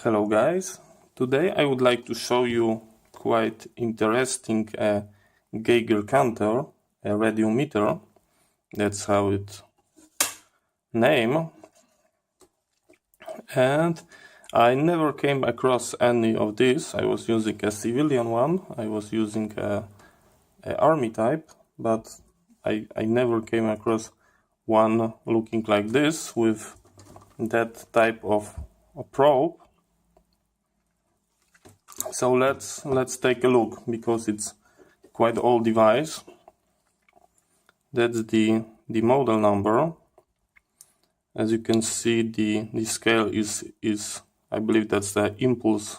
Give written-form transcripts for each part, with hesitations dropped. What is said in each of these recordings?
Hello guys, today I would like to show you quite interesting Geiger counter, a radiometer. That's how it's named. And I never came across any of this. I was using a civilian one, I was using a army type, but I never came across one looking like this with that type of probe. So let's take a look, because it's quite old device. That's the model number. As you can see, the scale is I believe that's the impulse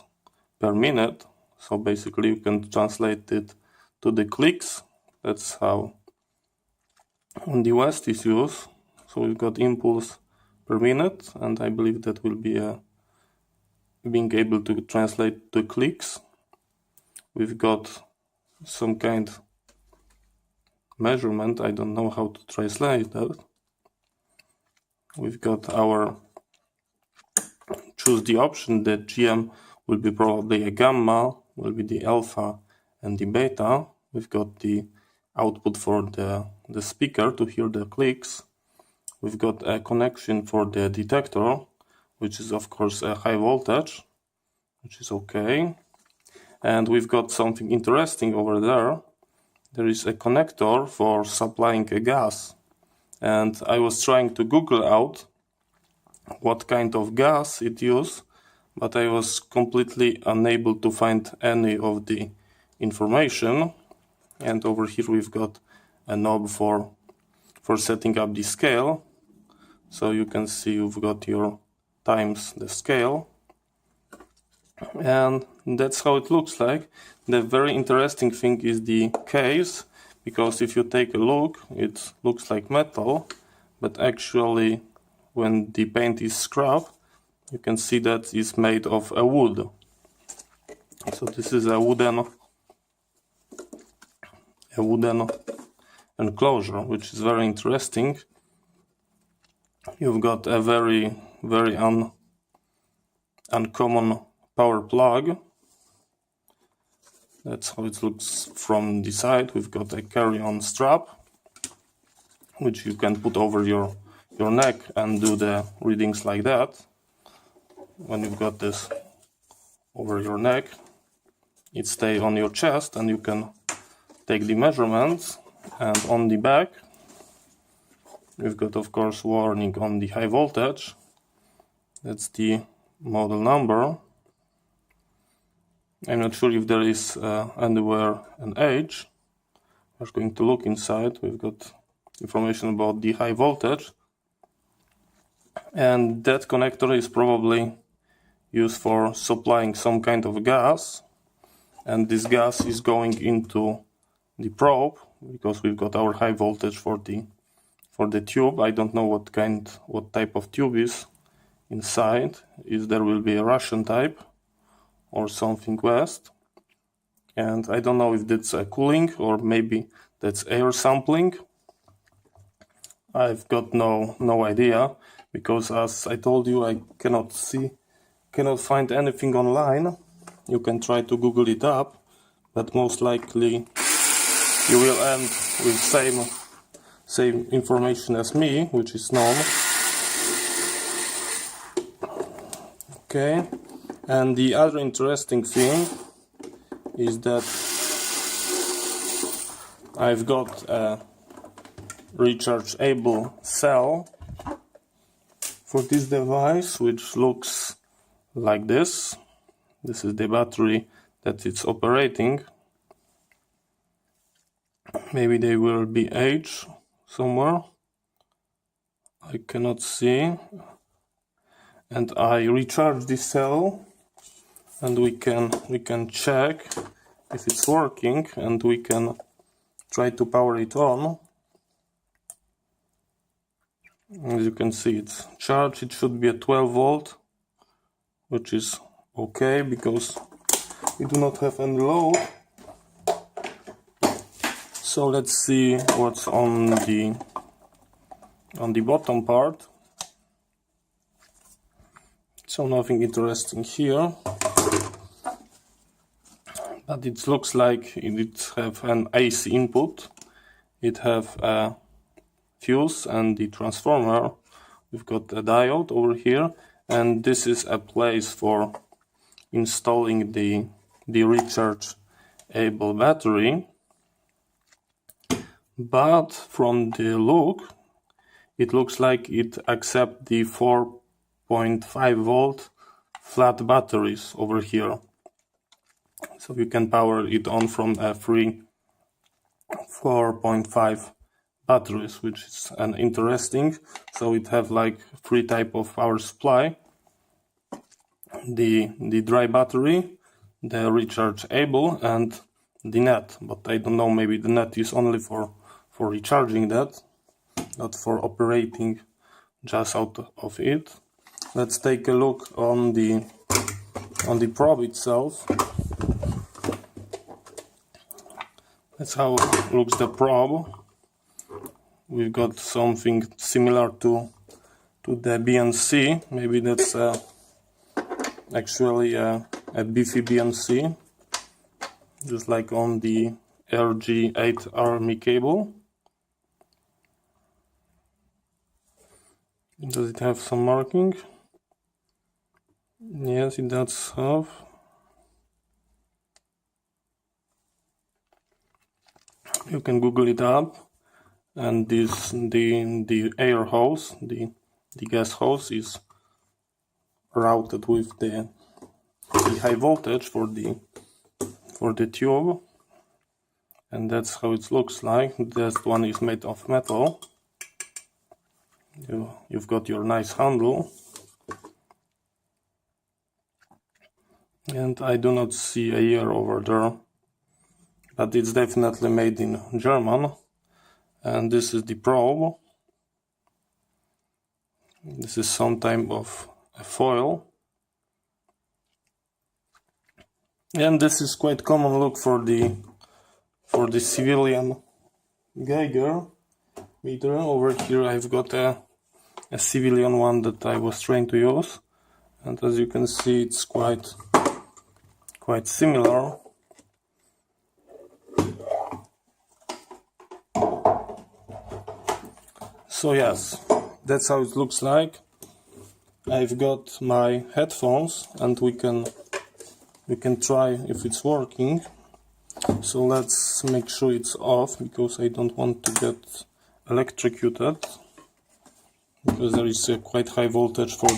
per minute. So basically you can translate it to the clicks. That's how on the West is used. So we've got impulse per minute, and I believe that will be being able to translate the clicks. We've got some kind of measurement, I don't know how to translate that. We've got our choose the option. The GM will be probably a gamma, will be the alpha and the beta. We've got the output for the speaker to hear the clicks. We've got a connection for the detector, which is of course a high voltage, which is okay. And we've got something interesting over there. There is a connector for supplying a gas. And I was trying to Google out what kind of gas it uses, but I was completely unable to find any of the information. And over here we've got a knob for setting up the scale. So you can see you've got your times the scale. And that's how it looks like. The very interesting thing is the case, because if you take a look, it looks like metal, but actually when the paint is scrubbed, you can see that it's made of a wood. So this is a wooden enclosure, which is very interesting. You've got a very uncommon power plug. That's how it looks from the side. We've got a carry-on strap, which you can put over your neck and do the readings like that. When you've got this over your neck, it stays on your chest and you can take the measurements. And on the back, we've got of course warning on the high voltage. That's the model number. I'm not sure if there is anywhere an age. We're going to look inside. We've got information about the high voltage. And that connector is probably used for supplying some kind of gas. And this gas is going into the probe, because we've got our high voltage for the tube. I don't know what type of tube is inside. If there will be a Russian type or something West, and I don't know if that's a cooling or maybe that's air sampling. I've got no idea, because as I told you, I cannot find anything online. You can try to Google it up, but most likely you will end with same information as me, which is known. Okay. And the other interesting thing is that I've got a rechargeable cell for this device, which looks like this. This is the battery that it's operating. Maybe they will be aged somewhere. I cannot see. And I recharge this cell, and we can check if it's working, and we can try to power it on. As you can see, it's charged. It should be a 12 volt, which is okay because we do not have any load. So let's see what's on the bottom part. So nothing interesting here, but it looks like it have an AC input. It have a fuse and the transformer. We've got a diode over here, and this is a place for installing the rechargeable battery. But from the look, it looks like it accepts the 4.5 volt flat batteries over here. So you can power it on from a free 4.5 batteries, which is an interesting. So it have like 3 type of power supply: the dry battery, the rechargeable, and the net. But I don't know, maybe the net is only for recharging that, not for operating just out of it. Let's take a look on the probe itself. That's how looks the probe. We've got something similar to the BNC. Maybe that's actually a beefy BNC, just like on the RG8 Army cable. Does it have some marking? Yes, it does have. You can Google it up. And this the air hose, the gas hose, is routed with the high voltage for the tube, and that's how it looks like. This one is made of metal. You've got your nice handle, and I do not see a year over there, but it's definitely made in German. And this is the probe. This is some type of a foil, and this is quite common look for the civilian Geiger meter. Over here I've got a civilian one that I was trained to use, and as you can see, it's quite similar. So yes, that's how it looks like. I've got my headphones, and we can try if it's working. So let's make sure it's off, because I don't want to get electrocuted, because there is a quite high voltage for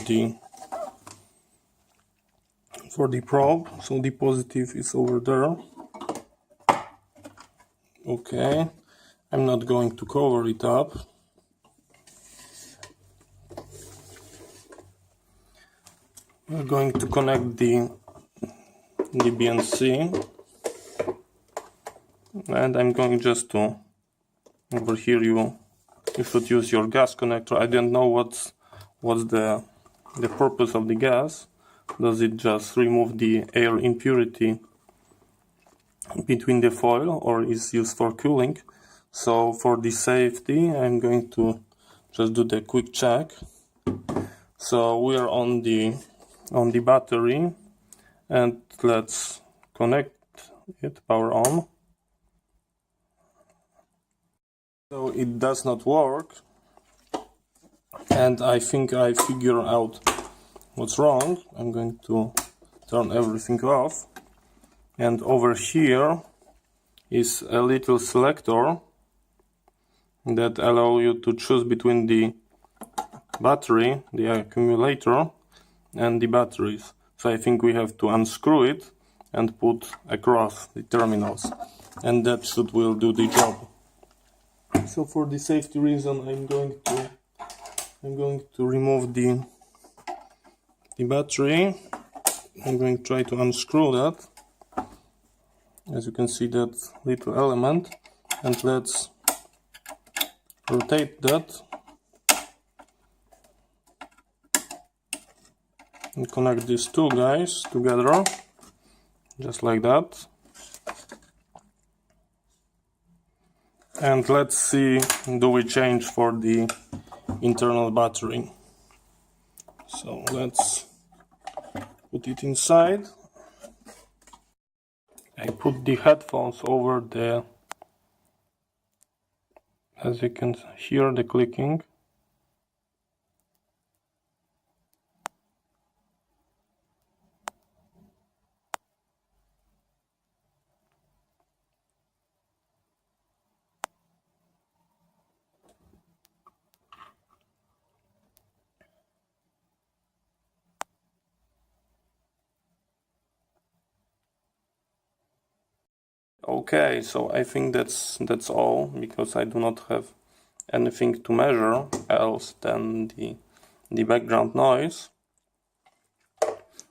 the probe. So the positive is over there. Okay, I'm not going to cover it up. We're going to connect the BNC, and I'm going just to, over here you should use your gas connector. I don't know what's the purpose of the gas. Does it just remove the air impurity between the foil, or is used for cooling? So for the safety, I'm going to just do the quick check. So we are on the battery, and let's connect it, power on. So it does not work, and I think I figure out what's wrong. I'm going to turn everything off, and over here is a little selector that allow you to choose between the battery, the accumulator, and the batteries. So I think we have to unscrew it and put across the terminals, and that will do the job. So for the safety reason, I'm going to remove the battery. I'm going to try to unscrew that. As you can see, that little element, and let's rotate that and connect these two guys together, just like that. And let's see, do we change for the internal battery. So let's put it inside. I put the headphones over the, as you can hear the clicking. Okay, so I think that's all, because I do not have anything to measure else than the background noise.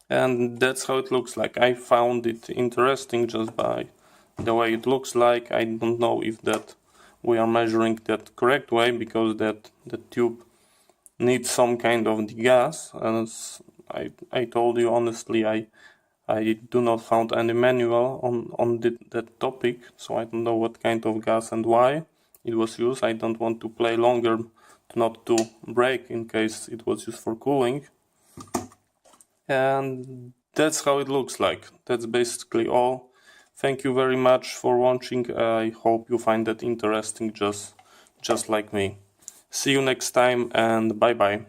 And that's how it looks like. I found it interesting just by the way it looks like. I don't know if that we are measuring that correct way, because that the tube needs some kind of the gas, and I told you honestly, I do not found any manual on that topic, so I don't know what kind of gas and why it was used. I don't want to play longer not to break in case it was used for cooling. And that's how it looks like. That's basically all. Thank you very much for watching. I hope you find that interesting just like me. See you next time, and bye bye.